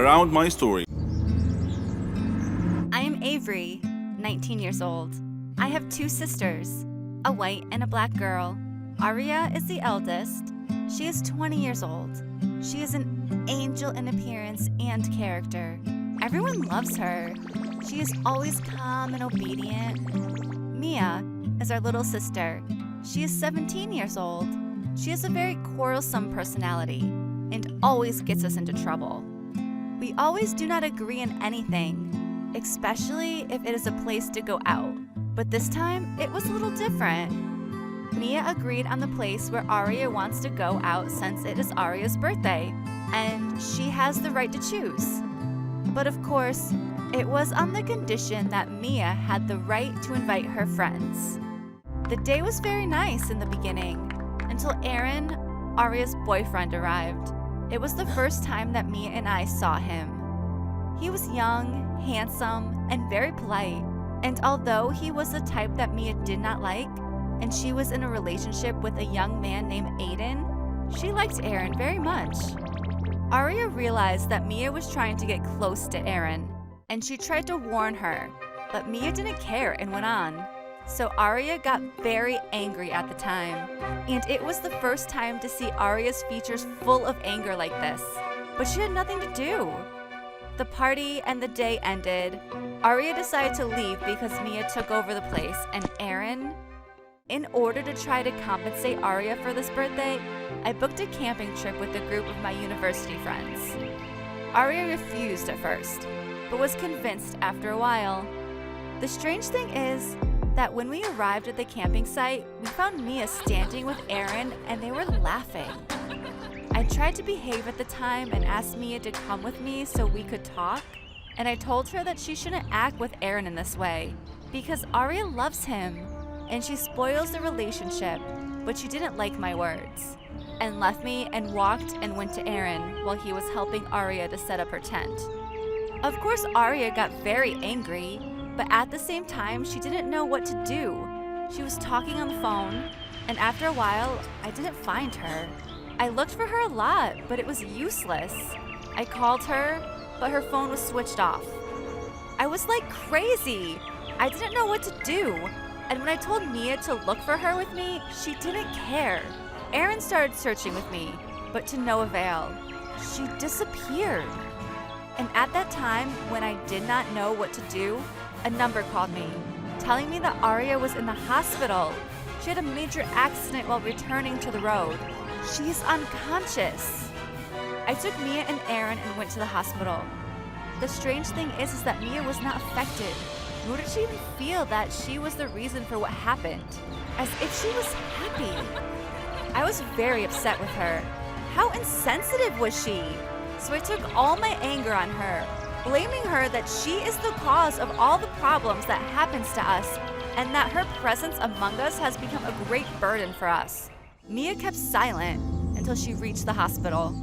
around my story. I am Avery, 19 years old. I have two sisters, a white and a black girl. Aria is the eldest. She is 20 years old. She is an angel in appearance and character. Everyone loves her. She is always calm and obedient. Mia is our little sister. She is 17 years old. She has a very quarrelsome personality and always gets us into trouble. We always do not agree on anything, especially if it is a place to go out. But this time, it was a little different. Mia agreed on the place where Aria wants to go out since it is Aria's birthday, and she has the right to choose. But of course, it was on the condition that Mia had the right to invite her friends. The day was very nice in the beginning, until Aaron, Aria's boyfriend, arrived. It was the first time that Mia and I saw him. He was young, handsome, and very polite, and although he was the type that Mia did not like, and she was in a relationship with a young man named Aiden, she liked Aaron very much. Aria realized that Mia was trying to get close to Aaron, and she tried to warn her, but Mia didn't care and went on. So Aria got very angry at the time, and it was the first time to see Aria's features full of anger like this, but she had nothing to do. The party and the day ended. Aria decided to leave because Mia took over the place, and Aaron, in order to try to compensate Aria for this birthday, I booked a camping trip with a group of my university friends. Aria refused at first, but was convinced after a while. The strange thing is that when we arrived at the camping site, we found Mia standing with Aaron and they were laughing. I tried to behave at the time and asked Mia to come with me so we could talk, and I told her that she shouldn't act with Aaron in this way because Aria loves him and she spoils the relationship, but she didn't like my words and left me and walked and went to Aaron while he was helping Aria to set up her tent. Of course, Aria got very angry, but at the same time, she didn't know what to do. She was talking on the phone, and after a while, I didn't find her. I looked for her a lot, but it was useless. I called her, but her phone was switched off. I was like crazy. I didn't know what to do. And when I told Mia to look for her with me, she didn't care. Aaron started searching with me, but to no avail. She disappeared. And at that time, when I did not know what to do, a number called me, telling me that Aria was in the hospital. She had a major accident while returning to the road. She is unconscious. I took Mia and Aaron and went to the hospital. The strange thing is that Mia was not affected, nor did she even feel that she was the reason for what happened, as if she was happy. I was very upset with her. How insensitive was she? So I took all my anger on her, blaming her that she is the cause of all the problems that happens to us, and that her presence among us has become a great burden for us. Mia kept silent until she reached the hospital.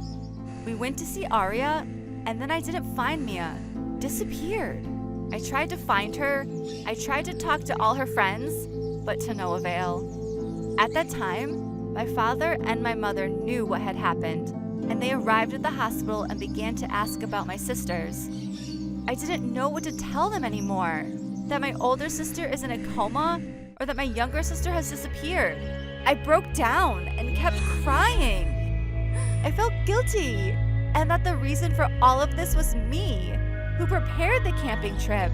We went to see Aria, and then I didn't find Mia. Disappeared. I tried to find her. I tried to talk to all her friends, but to no avail. At that time, my father and my mother knew what had happened, and they arrived at the hospital and began to ask about my sisters. I didn't know what to tell them anymore. That my older sister is in a coma, or that my younger sister has disappeared. I broke down and kept crying. I felt guilty, and that the reason for all of this was me, who prepared the camping trip,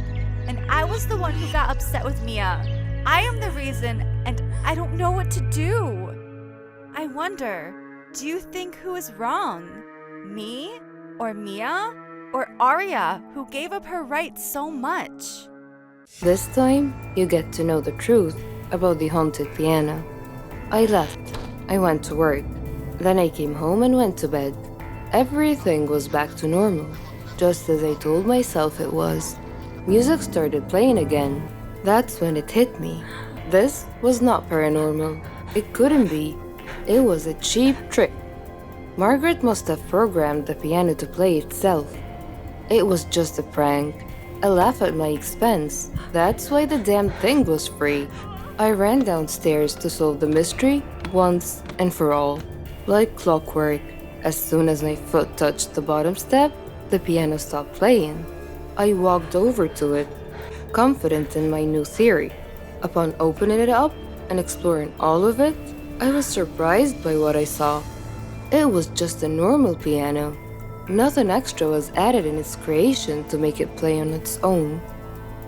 and I was the one who got upset with Mia. I am the reason, and I don't know what to do. I wonder, do you think who is wrong? Me, or Mia, or Aria, who gave up her rights so much? This time, you get to know the truth about the haunted piano. I left. I went to work. Then I came home and went to bed. Everything was back to normal, just as I told myself it was. Music started playing again. That's when it hit me. This was not paranormal. It couldn't be. It was a cheap trick. Margaret must have programmed the piano to play itself. It was just a prank. A laugh at my expense. That's why the damn thing was free. I ran downstairs to solve the mystery once and for all. Like clockwork, as soon as my foot touched the bottom step, The piano stopped playing. I walked over to it, confident in my new theory. Upon opening it up and exploring all of it, I was surprised by what I saw. It was just a normal piano. Nothing extra was added in its creation to make it play on its own.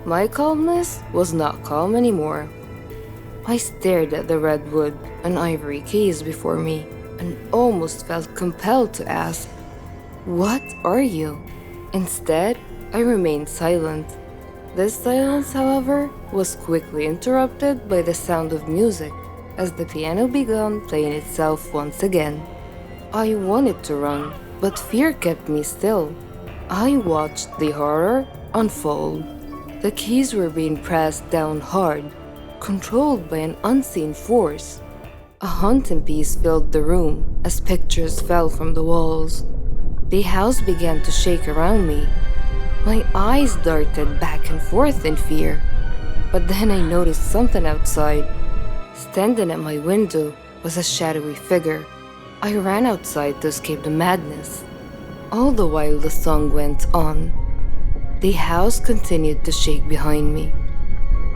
My calmness was not calm anymore. I stared at the red wood and ivory keys before me and almost felt compelled to ask, "What are you?" Instead, I remained silent. This silence, however, was quickly interrupted by the sound of music as the piano began playing itself once again. I wanted to run, but fear kept me still. I watched the horror unfold. The keys were being pressed down hard, controlled by an unseen force. A haunting peace filled the room as pictures fell from the walls. The house began to shake around me. My eyes darted back and forth in fear. But then I noticed something outside. Standing at my window was a shadowy figure. I ran outside to escape the madness. All the while the song went on. The house continued to shake behind me.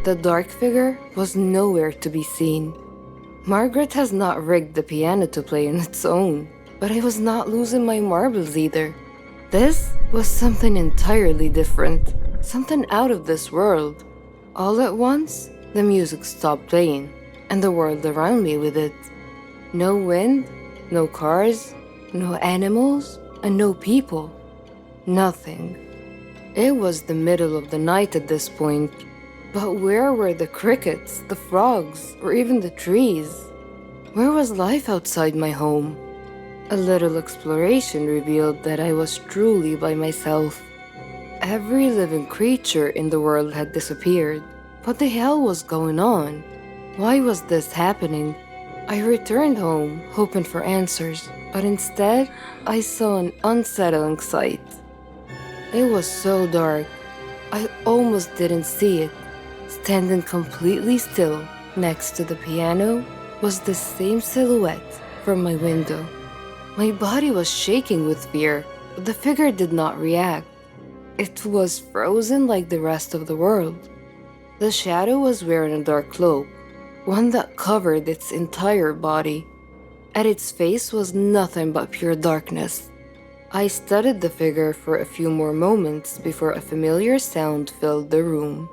The dark figure was nowhere to be seen. Margaret has not rigged the piano to play on its own, but I was not losing my marbles either. This was something entirely different, something out of this world. All at once, the music stopped playing, and the world around me with it. No wind, no cars, no animals, and no people. Nothing. It was the middle of the night at this point, but where were the crickets, the frogs, or even the trees? Where was life outside my home? A little exploration revealed that I was truly by myself. Every living creature in the world had disappeared. What the hell was going on? Why was this happening? I returned home, hoping for answers, but instead, I saw an unsettling sight. It was so dark, I almost didn't see it. Standing completely still next to the piano was the same silhouette from my window. My body was shaking with fear, but the figure did not react. It was frozen like the rest of the world. The shadow was wearing a dark cloak, one that covered its entire body. At its face was nothing but pure darkness. I studied the figure for a few more moments before a familiar sound filled the room.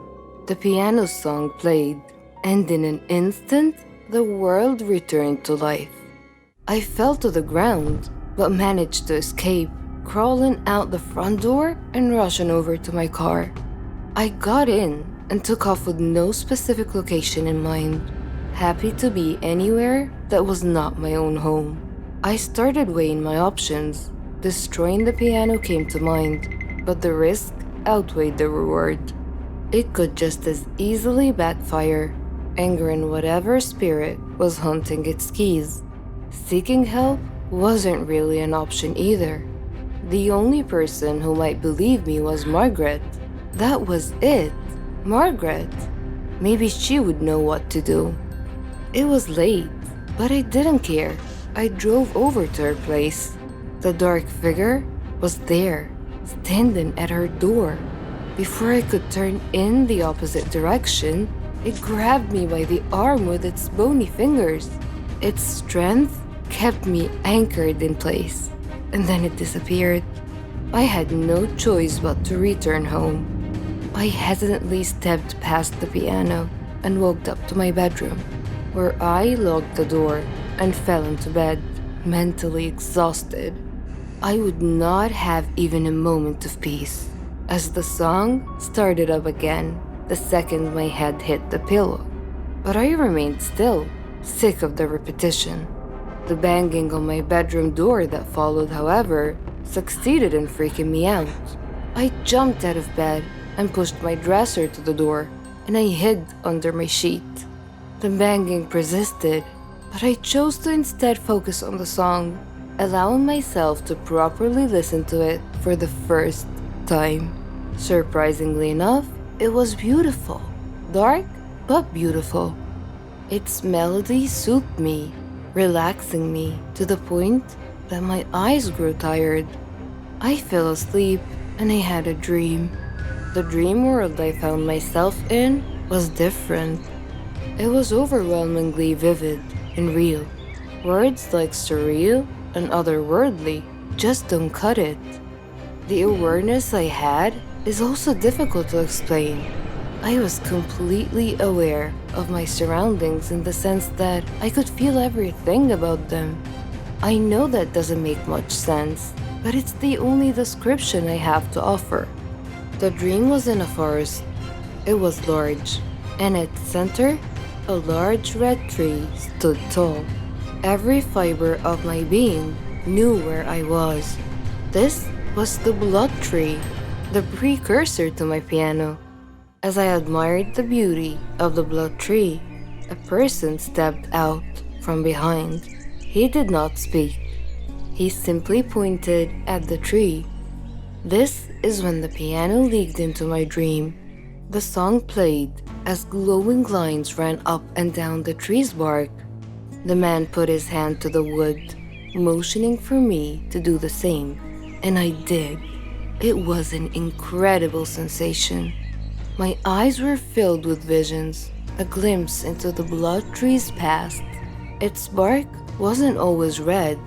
The piano song played, and in an instant, the world returned to life. I fell to the ground, but managed to escape, crawling out the front door and rushing over to my car. I got in and took off with no specific location in mind, happy to be anywhere that was not my own home. I started weighing my options. Destroying the piano came to mind, but the risk outweighed the reward. It could just as easily backfire, angering whatever spirit was hunting its keys. Seeking help wasn't really an option either. The only person who might believe me was Margaret. That was it. Margaret. Maybe she would know what to do. It was late, but I didn't care. I drove over to her place. The dark figure was there, standing at her door. Before I could turn in the opposite direction, it grabbed me by the arm with its bony fingers. Its strength kept me anchored in place, and then it disappeared. I had no choice but to return home. I hesitantly stepped past the piano and walked up to my bedroom, where I locked the door and fell into bed, mentally exhausted. I would not have even a moment of peace, as the song started up again the second my head hit the pillow. But I remained still, sick of the repetition. The banging on my bedroom door that followed, however, succeeded in freaking me out. I jumped out of bed and pushed my dresser to the door, and I hid under my sheet. The banging persisted, but I chose to instead focus on the song, allowing myself to properly listen to it for the first time. Surprisingly enough, it was beautiful. Dark, but beautiful. Its melody soothed me, relaxing me to the point that my eyes grew tired. I fell asleep and I had a dream. The dream world I found myself in was different. It was overwhelmingly vivid and real. Words like surreal and otherworldly just don't cut it. The awareness I had is also difficult to explain. I was completely aware of my surroundings in the sense that I could feel everything about them. I know that doesn't make much sense, but it's the only description I have to offer. The dream was in a forest. It was large, and at its center, a large red tree stood tall. Every fiber of my being knew where I was. This was the blood tree, the precursor to my piano. As I admired the beauty of the blood tree, a person stepped out from behind. He did not speak. He simply pointed at the tree. This is when the piano leaked into my dream. The song played as glowing lines ran up and down the tree's bark. The man put his hand to the wood, motioning for me to do the same, and I did. It was an incredible sensation. My eyes were filled with visions, a glimpse into the blood tree's past. Its bark wasn't always red.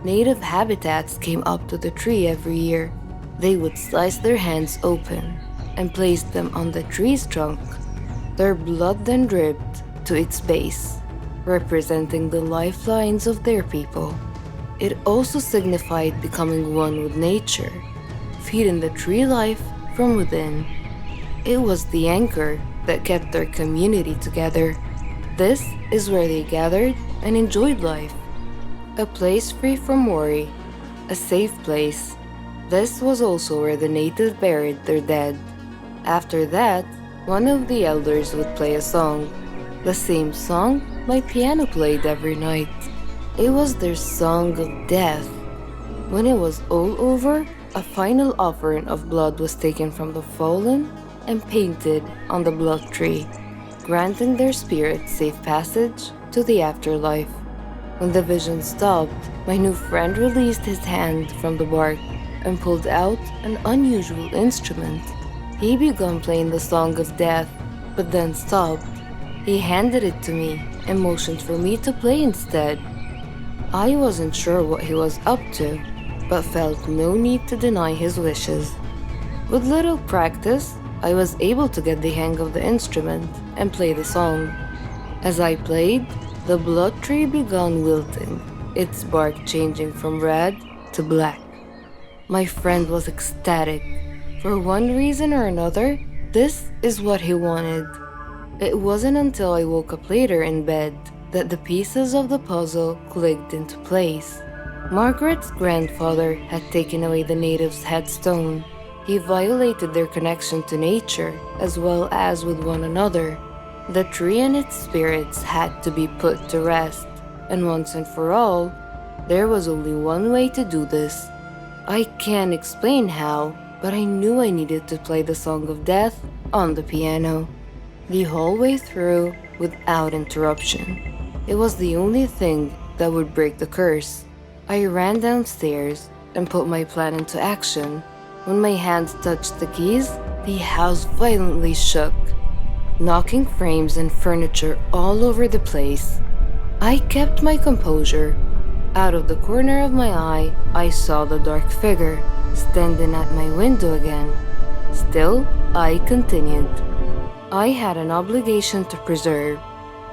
Native habitats came up to the tree every year. They would slice their hands open and place them on the tree's trunk. Their blood then dripped to its base, representing the lifelines of their people. It also signified becoming one with nature, feeding the tree life from within. It was the anchor that kept their community together. This is where they gathered and enjoyed life. A place free from worry, a safe place. This was also where the natives buried their dead. After that, one of the elders would play a song, the same song my piano played every night. It was their song of death. When it was all over, a final offering of blood was taken from the fallen and painted on the blood tree, granting their spirits safe passage to the afterlife. When the vision stopped, my new friend released his hand from the bark and pulled out an unusual instrument. He began playing the song of death, but then stopped. He handed it to me and motioned for me to play instead. I wasn't sure what he was up to, but felt no need to deny his wishes. With little practice, I was able to get the hang of the instrument and play the song. As I played, the blood tree began wilting, its bark changing from red to black. My friend was ecstatic. For one reason or another, this is what he wanted. It wasn't until I woke up later in bed that the pieces of the puzzle clicked into place. Margaret's grandfather had taken away the natives' headstone. He violated their connection to nature as well as with one another. The tree and its spirits had to be put to rest, and once and for all, there was only one way to do this. I can't explain how, but I knew I needed to play the Song of Death on the piano, the whole way through without interruption. It was the only thing that would break the curse. I ran downstairs and put my plan into action. When my hands touched the keys, the house violently shook, knocking frames and furniture all over the place. I kept my composure. Out of the corner of my eye, I saw the dark figure standing at my window again. Still, I continued. I had an obligation to preserve,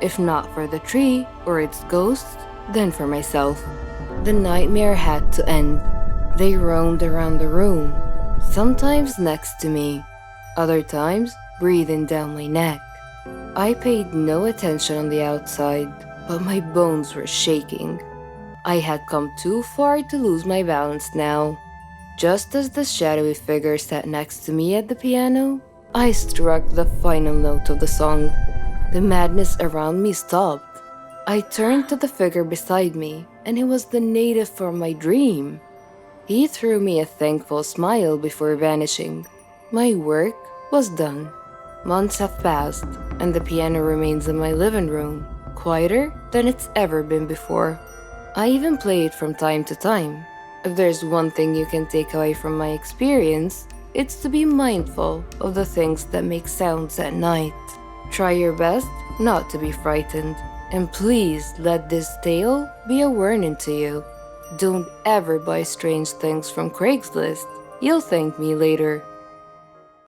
if not for the tree or its ghost, then for myself. The nightmare had to end. They roamed around the room, sometimes next to me, other times breathing down my neck. I paid no attention on the outside, but my bones were shaking. I had come too far to lose my balance now. Just as the shadowy figure sat next to me at the piano, I struck the final note of the song. The madness around me stopped. I turned to the figure beside me, and it was the native from my dream. He threw me a thankful smile before vanishing. My work was done. Months have passed, and the piano remains in my living room, quieter than it's ever been before. I even play it from time to time. If there's one thing you can take away from my experience, it's to be mindful of the things that make sounds at night. Try your best not to be frightened, and please let this tale be a warning to you. Don't ever buy strange things from Craigslist. You'll thank me later.